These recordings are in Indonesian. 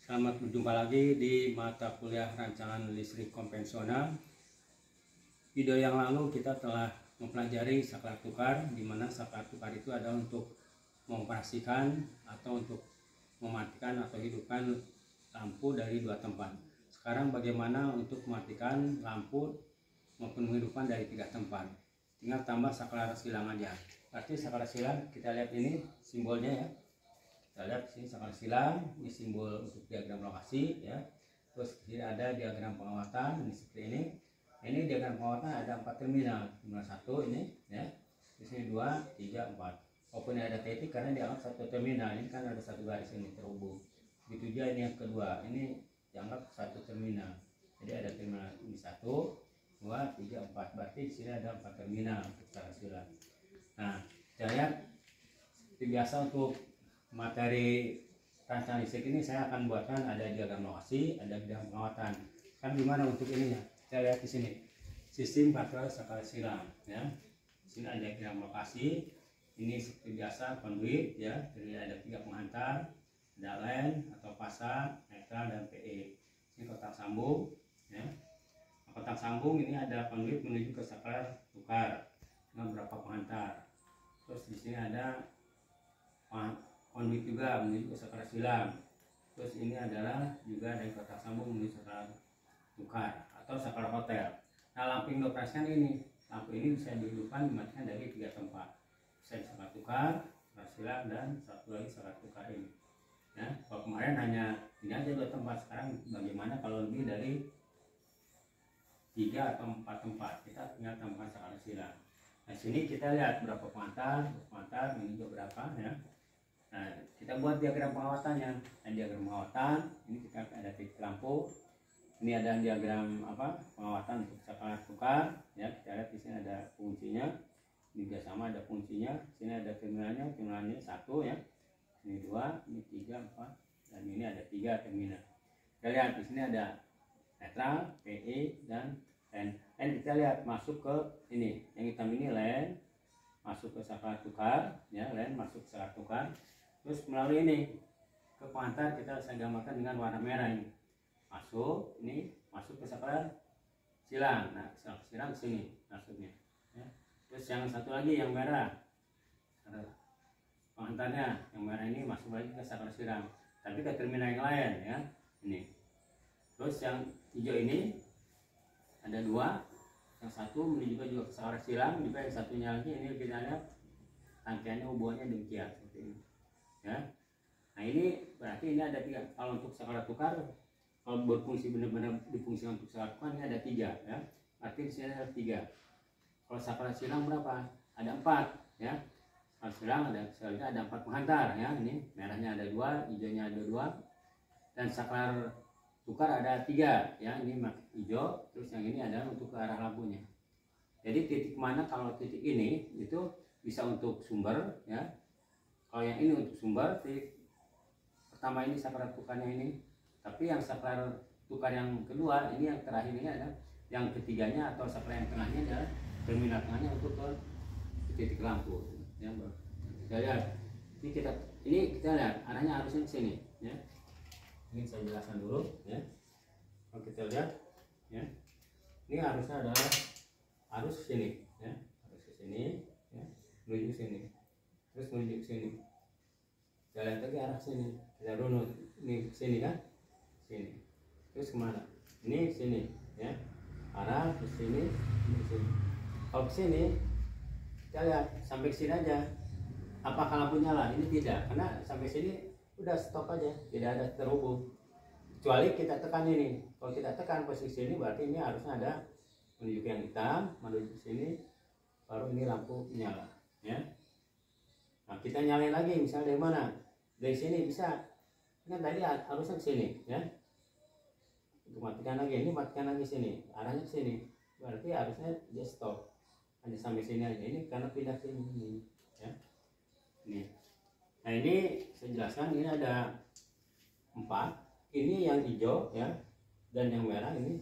Selamat berjumpa lagi di mata kuliah rancangan listrik konvensional. Video yang lalu kita telah mempelajari saklar tukar, di mana saklar tukar itu adalah untuk mengoperasikan atau untuk mematikan atau hidupkan lampu dari dua tempat. Sekarang bagaimana untuk mematikan lampu maupun menghidupkan dari tiga tempat. Tinggal tambah saklar silang aja. Berarti saklar silang kita lihat ini simbolnya ya. Kita lihat sini saklar silang, ini simbol untuk diagram lokasi ya. Terus di sini ada diagram penguatan, ini seperti ini. Ini diagram penguatan ada 4 terminal. Terminal 1 ini ya. Di sini 2, 3, 4. Walaupun ada titik karena dianggap satu terminal. Ini kan ada satu garis ini terhubung. Begitu juga ini yang kedua. Ini dianggap satu terminal. Jadi ada terminal ini 1, 2, 3, 4. Berarti di sini ada 4 terminal untuk saklar silang. Nah, kita lihat seperti biasa untuk materi rancangan listrik ini saya akan buatkan ada diagram lokasi, ada diagram penguatan. Kan gimana untuk ininya? Kita lihat di sini. Sistem baterai saklar silang ya. Di sini ada diagram lokasi. Ini seperti biasa konduit ya. Jadi ada 3 penghantar, ada len atau pasang, netral dan PE. Ini kotak sambung ya. Kotak sambung ini ada konduit menuju ke saklar tukar dengan beberapa penghantar. Terus di sini ada konduit juga menuju ke saklar silang. Terus ini adalah juga dari kotak sambung menuju saklar tukar atau saklar hotel. Nah, lampu yang dioperasikan ini, lampu ini bisa dihidupkan dimatikan dari 3 tempat. Bisa di saklar tukar, saklar silang, dan satu lagi saklar tukar ini. Ya, kalau kemarin hanya ini aja 2 tempat, sekarang bagaimana kalau lebih dari 3 atau 4 tempat? Kita tinggal tambahkan saklar silang. Nah, sini kita lihat berapa penghantar menuju berapa ya. Nah, kita buat diagram pengawatannya. Nah, diagram pengawatan ini kita ada titik lampu. Ini ada diagram pengawatan untuk saklar tukar ya. Kita lihat di sini ada fungsinya. Ini juga sama ada fungsinya. Sini ada terminalnya 1 ya. Ini 2, ini 3, 4 dan ini ada 3 terminal. Kita lihat di sini ada netral, PE dan len. Len kita lihat masuk ke ini. Yang hitam ini len masuk ke saklar tukar ya, len masuk ke saklar tukar. Terus melalui ini ke penghantar kita saya gambarkan dengan warna merah ini. Ini masuk ke saklar silang. Nah, saklar silang ke sini masuknya. Ya. Terus yang satu lagi yang merah, penghantarnya yang merah ini masuk lagi ke saklar silang, tapi ke terminal yang lain ya. Ini. Terus yang hijau ini ada 2, yang satu menuju juga ke saklar silang, juga yang satunya lagi ini kita lihat rangkaiannya hubungannya demikian seperti ini. Ya. Nah, ini berarti ini ada 3. Kalau untuk saklar tukar, kalau berfungsi benar-benar difungsikan untuk saklar tukar ini ada 3 ya. Arti di sini ada 3. Kalau saklar silang berapa? Ada 4 ya. Saklar silang ada 4 penghantar ya. Ini merahnya ada 2, hijaunya ada 2. Dan saklar tukar ada 3 ya. Ini hijau, terus yang ini adalah untuk ke arah lampunya. Jadi titik mana? Kalau titik ini itu bisa untuk sumber ya. Kalau yang ini untuk sumber, titik pertama ini saklar tukarnya ini. Tapi yang saklar tukar yang kedua ini yang terakhir ini ada yang ketiganya atau saklar yang tengahnya adalah terminal tengahnya untuk ke titik lampu. Ya, kita lihat. Ini kita lihat arahnya harusnya ke sini. Ya. Ini saya jelaskan dulu. Ya. Kalau kita lihat, ya, ini harusnya adalah arus ke sini. Ya. Arus ke sini, ya, menuju ke sini. Terus menuju ke sini. Kita lihat lagi arah sini. Kita runut. Ini ke sini kan? Sini. Terus kemana? Ini sini, ya. Arah ke sini, ke sini. Kalau ke sini, kita lihat sampai ke sini aja. Apakah lampu nyala? Ini tidak, karena sampai sini udah stop aja, tidak ada terhubung. Kecuali kita tekan ini. Kalau kita tekan posisi sini, berarti ini harusnya ada menuju ke yang hitam, menuju ke sini, baru ini lampu nyala, ya. Nah, kita nyalain lagi, misalnya dari mana? Dari sini bisa. Kan tadi harusnya ke sini, ya. Untuk matikan lagi, ini matikan lagi sini. Arahnya ke sini. Berarti harusnya dia stop. Hanya sampai sini aja. Ini karena pindah ke sini, ya. Ini. Nah, ini saya jelaskan ini ada 4. Ini yang hijau, ya. Dan yang merah ini.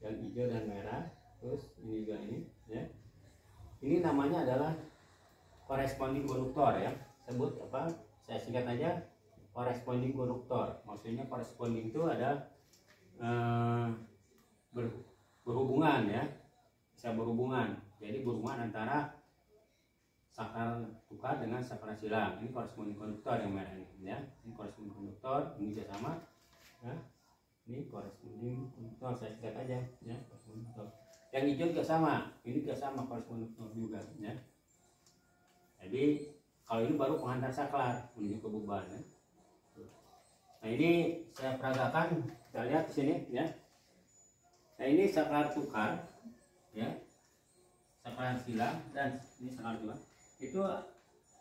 Yang hijau dan merah. Terus ini juga ini, ya. Ini namanya adalah corresponding konduktor ya. Sebut apa? Saya singkat aja corresponding konduktor. Maksudnya corresponding itu ada berhubungan ya, bisa berhubungan. Jadi berhubungan antara saklar tukar dengan saklar silang. Ini corresponding konduktor yang merah ini ya. Ini corresponding konduktor, ini juga sama ya. Ini corresponding konduktor, saya lihat aja ya, corresponding konduktor. Yang hijau juga sama, ini juga sama corresponding konduktor juga ya. Jadi kalau ini baru penghantar saklar menuju ke beban ya. Nah ini saya peragakan, kita lihat di sini ya. Nah ini saklar tukar ya, saklar silang dan ini saklar tukar. Itu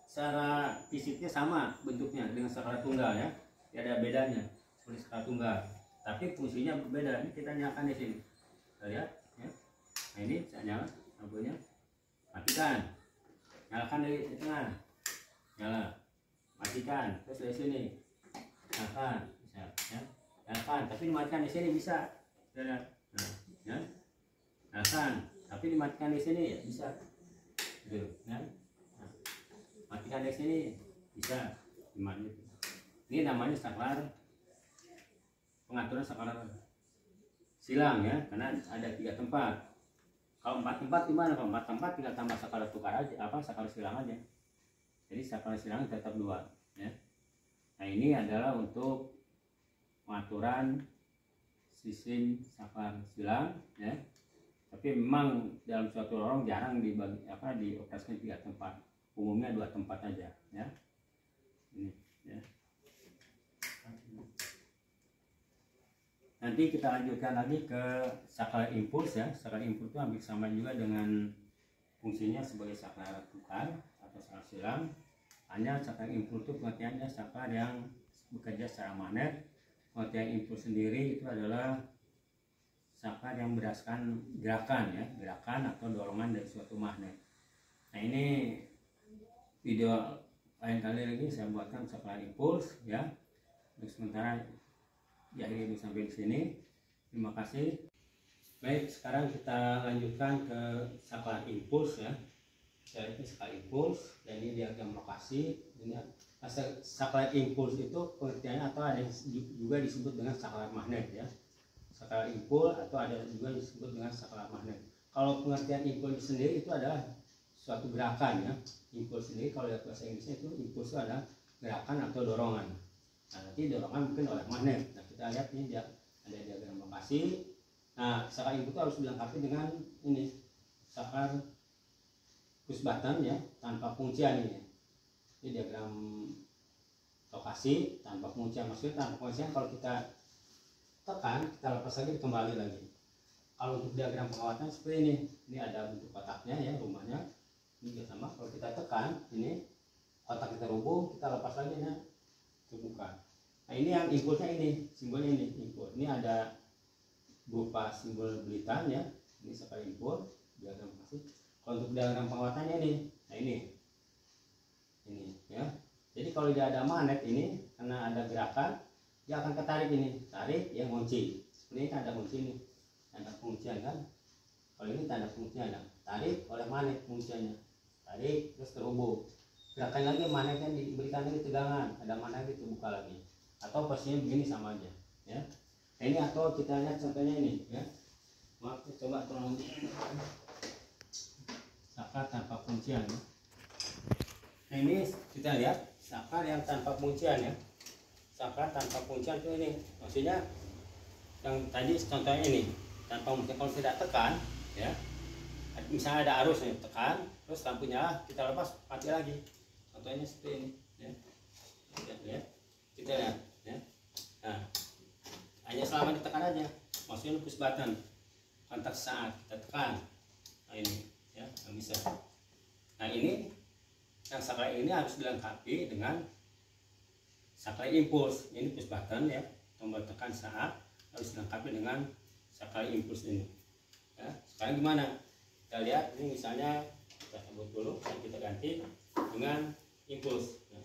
secara fisiknya sama bentuknya dengan saklar tunggal ya. Tidak ada bedanya seperti saklar tunggal. Tapi fungsinya berbeda. Ini kita nyalakan di sini. Kita lihat ya. Nah ini saya nyala lampunya. Matikan. Nyalakan dari tengah. Nyala. Matikan. Terus dari sini. Nyalakan. Bisa ya. Nyalakan, tapi dimatikan di sini bisa. Nah, ya. Nyalakan, tapi dimatikan di sini ya bisa. Gitu, ya. Nah, matikan di sini bisa. Dimatikan. Ini namanya saklar pengaturan saklar silang ya, karena ada 3 tempat. Kalau 4 tempat gimana? Kalau 4 tempat tinggal tambah saklar tukar aja, saklar silang aja. Jadi saklar silang tetap 2 ya. Nah ini adalah untuk pengaturan sistem saklar silang ya. Tapi memang dalam suatu lorong jarang dibagi dioperasikan 3 tempat. Umumnya 2 tempat aja ya. Ini ya. Nanti kita lanjutkan lagi ke saklar impuls ya. Saklar impuls itu hampir sama juga dengan fungsinya sebagai saklar tukar atau saklar silang. Hanya saklar impuls itu pengertiannya saklar yang bekerja secara magnet. Pengertian impuls sendiri itu adalah saklar yang berdasarkan gerakan ya, gerakan atau dorongan dari suatu magnet. Nah ini video lain kali lagi saya buatkan saklar impuls ya. Untuk sementara diakhiri sampai di sini. Terima kasih. Baik, sekarang kita lanjutkan ke saklar impuls ya. Saya ini saklar impuls dan ini diagram lokasi. Ini saklar impuls itu pengertiannya atau ada yang juga disebut dengan saklar magnet ya. Saklar impuls atau ada juga disebut dengan saklar magnet. Kalau pengertian impuls sendiri itu adalah suatu gerakan ya. Impuls sendiri kalau lihat bahasa Inggrisnya itu impuls itu adalah gerakan atau dorongan. Nah, nanti dorongan mungkin oleh magnet. Nah, kita lihat ini dia ada diagram lokasi. Nah, saklar impuls itu harus dilengkapi dengan ini saklar push button ya, tanpa penguncian ini. Ini diagram lokasi tanpa penguncian. Maksudnya tanpa penguncian kalau kita tekan, kita lepas lagi kembali lagi. Kalau untuk diagram pengawatan seperti ini. Ini ada bentuk kotaknya ya, rumahnya. Ini juga sama. Kalau kita tekan, ini kotak kita rubuh, kita lepas lagi ya. Terbuka. Nah ini yang impulsnya ini, simbolnya ini impuls. Ini ada berupa simbol belitan ya. Ini saklar impuls, diagram lokasi. Kalau untuk diagram penguatannya ini, nah ini ya. Jadi kalau dia ada magnet ini, karena ada gerakan, dia akan ketarik ini, tarik yang kunci. Ini tanda kunci ini, tanda penguncian kan. Kalau ini tanda penguncian, tarik oleh magnet pengunciannya, tarik terus terhubung. Gerakan lagi magnetnya diberikan lagi tegangan, ada magnet terbuka lagi. Atau posisinya begini sama aja ya. Nah, ini atau kita lihat contohnya ini ya. Maaf, coba tolong saklar tanpa kuncian ya. Nah ini kita lihat saklar yang tanpa kuncian ya. Saklar tanpa kuncian itu ini maksudnya yang tadi contohnya ini tanpa kuncian. Kalau tidak tekan ya, misalnya ada arus nih, tekan terus lampu nyala, kita lepas mati lagi. Contohnya seperti ini ya. Kita lihat ya. Nah, hanya selama ditekan aja, maksudnya push button kontak saat kita tekan. Nah ini ya, yang bisa. Nah ini yang saklar ini harus dilengkapi dengan saklar impuls. Ini push button ya, tombol tekan saat, harus dilengkapi dengan saklar impuls ini ya. Sekarang gimana? Kita lihat ini misalnya kita sebut dulu dan kita ganti dengan impuls ya.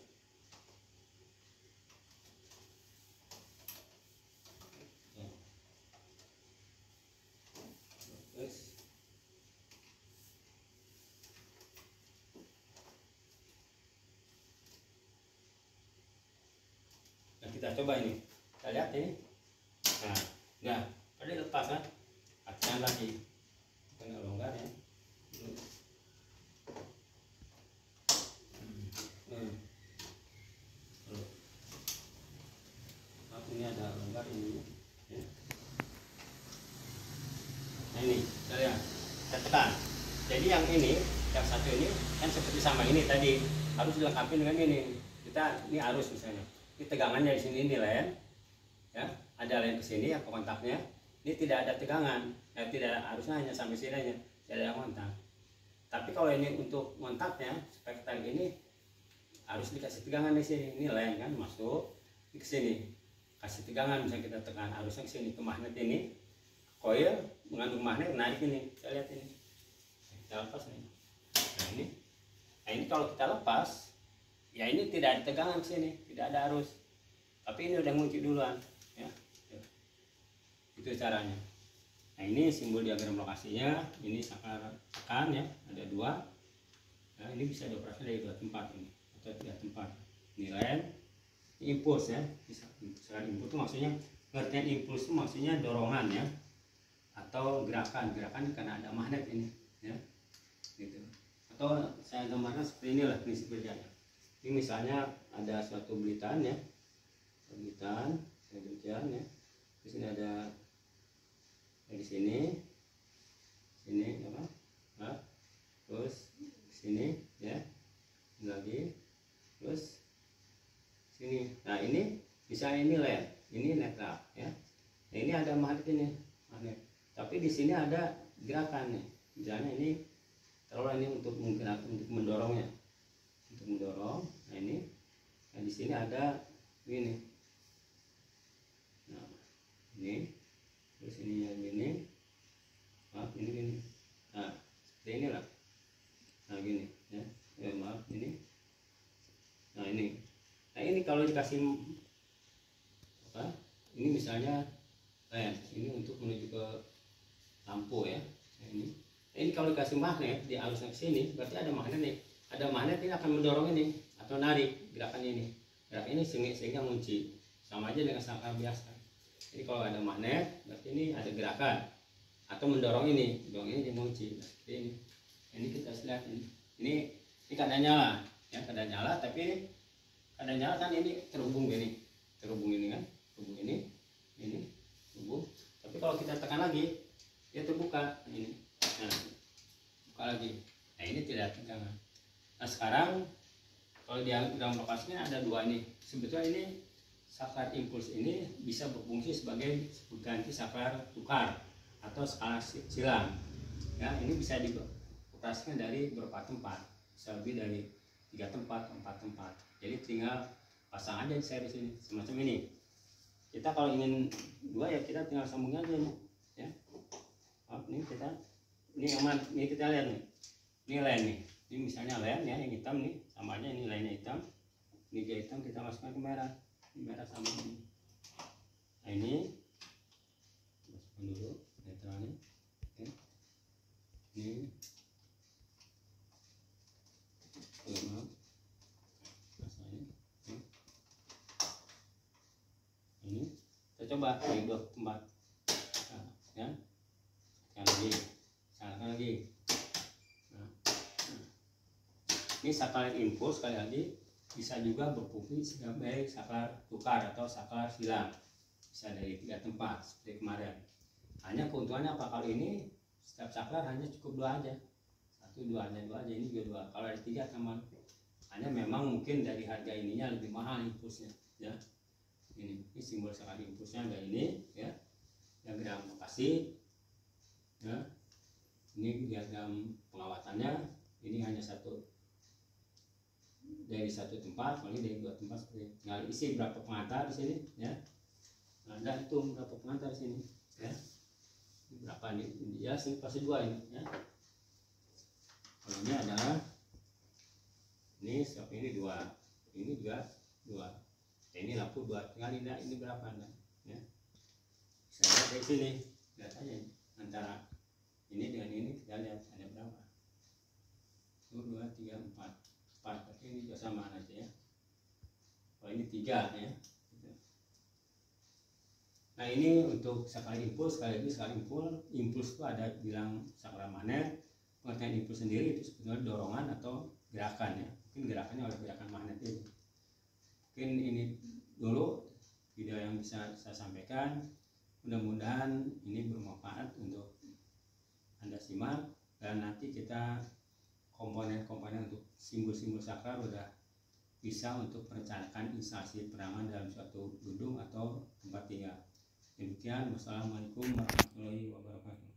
kita coba ini, kita lihat ini. Nah, tadi lepas kan, latihan lagi, kena longgar ya. Ini ada longgar ini. Ya. Nah ini, kita lihat, kita tekan. Jadi yang ini, yang satu ini kan seperti sama ini tadi, harus dilengkapi dengan ini. Kita ini arus misalnya, ini tegangannya di sini ini len, ya ada len ke sini yang kontaknya. Ini tidak ada tegangan, tidak ada, harusnya hanya sampai sini aja, tidak ada kontak. Tapi kalau ini untuk kontaknya, supaya kita ini harus dikasih tegangan di sini. Ini len kan masuk ke sini, kasih tegangan misalnya kita tekan arusnya ke sini ke magnet ini, koil mengandung magnet narik ini. Kita lihat ini, kita lepas nih. Nah ini kalau kita lepas, ya ini tidak ada tegangan ke sini, tidak ada arus. Tapi ini udah ngunci duluan, ya. Itu caranya. Nah ini simbol diagram lokasinya. Ini saklar tekan ya, ada dua. Nah ini bisa dioperasi dari dua tempat ini atau tiga tempat. Ini len, ini impuls ya. Misalkan impuls itu maksudnya, pengertian impuls itu maksudnya dorongan ya, atau gerakan karena ada magnet ini, ya. Gitu. Atau saya gambarkan seperti inilah prinsip kerjanya. Ini misalnya ada suatu belitan ya, belitan saya berjalan ya. Di sini ada dari sini apa? Nah, terus sini ya, lagi terus sini. Nah ini misalnya ini len, ini netral ya. Nah ini ada magnet ini, magnet. Tapi di sini ada gerakan nih. Misalnya ini taruhlah ini untuk menggerak, untuk mendorongnya, untuk mendorong. Nah ini, nah di sini ada ini. Nah ini, terus ini yang ini, maaf ini gini. Nah seperti inilah. Nah gini ya, maaf ini. Nah ini kalau dikasih apa? Ini misalnya ini untuk menuju ke lampu ya. Nah, ini kalau dikasih magnet di arusnya ke sini, berarti ada magnet nih. Ada magnet ini akan mendorong ini atau narik gerakan ini. Gerakan ini sehingga ngunci. Sama aja dengan saklar biasa. Jadi kalau ada magnet, berarti ini ada gerakan atau mendorong ini dia mengunci. Nah, ini kita lihat ini. Ini keadaan nyala, ya keadaan nyala. Tapi keadaan nyala kan ini terhubung ini kan, terhubung ini terhubung. Tapi kalau kita tekan lagi, dia terbuka ini. Nah, buka lagi. Nah ini tidak tegangan. Nah sekarang kalau di dalam lokasinya ada dua ini. Sebetulnya ini saklar impuls ini bisa berfungsi sebagai ganti saklar tukar atau saklar silang. Ya ini bisa dioperasikan dari beberapa tempat, bisa lebih dari 3 tempat, 4 tempat. Jadi tinggal pasang aja di seri sini semacam ini. Kita kalau ingin dua ya kita tinggal sambungnya aja nih, ya. Ini kita, ini aman, ini kita lihat nih, ini len nih, ini misalnya len ya yang hitam nih, sama aja ini lennya hitam, ini dia hitam kita masukkan ke merah, ini merah sama ini. Nah ini masukkan dulu netralnya, ya. Ini maaf, ini kita coba di dua tempat, nah, ya. Salahkan lagi. Nah, ini saklar impuls sekali lagi bisa juga berfungsi sebagai saklar tukar atau saklar silang. Bisa dari 3 tempat seperti kemarin. Hanya keuntungannya apa, kalau ini setiap saklar hanya cukup 2 aja. 1, 2 aja, 2 aja, ini juga 2. Kalau ada 3 teman. Hanya memang mungkin dari harga ininya lebih mahal impulsnya, ya. Ini simbol saklar impulsnya ada ini, ya. Diagram lokasi. Ya, ini diagram pengawatannya. Ini hanya dari satu tempat, ini dari 2 tempat seperti. Tinggal isi berapa pengantar di sini, ya. Nah, dan itu berapa pengantar di sini, ya. Ini berapa nih? Ya, sini pasti 2 ini, ya. Kalau ini adalah ini stop ini 2, ini juga 2. Ya, ini lampu 2. Tinggal ini berapa anda, ya. Bisa lihat dari sini, lihat aja ini. Antara ini dengan ini kita lihat ada berapa. 1, 2, 3, 4. Berarti ini juga sama aja ya. Kalau ini 3 ya. Nah ini untuk sakral impuls, sekali lagi sakral impuls itu ada bilang sakral magnet. Pengertian impuls sendiri itu sebetulnya dorongan atau gerakan ya, mungkin gerakannya oleh gerakan magnet itu. Mungkin ini dulu video yang bisa saya sampaikan, mudah-mudahan ini bermanfaat untuk Anda simak, dan nanti kita komponen-komponen untuk simbol-simbol sakral udah bisa untuk merencanakan instalasi penerangan dalam suatu gedung atau tempat tinggal. Demikian, wassalamualaikum warahmatullahi wabarakatuh.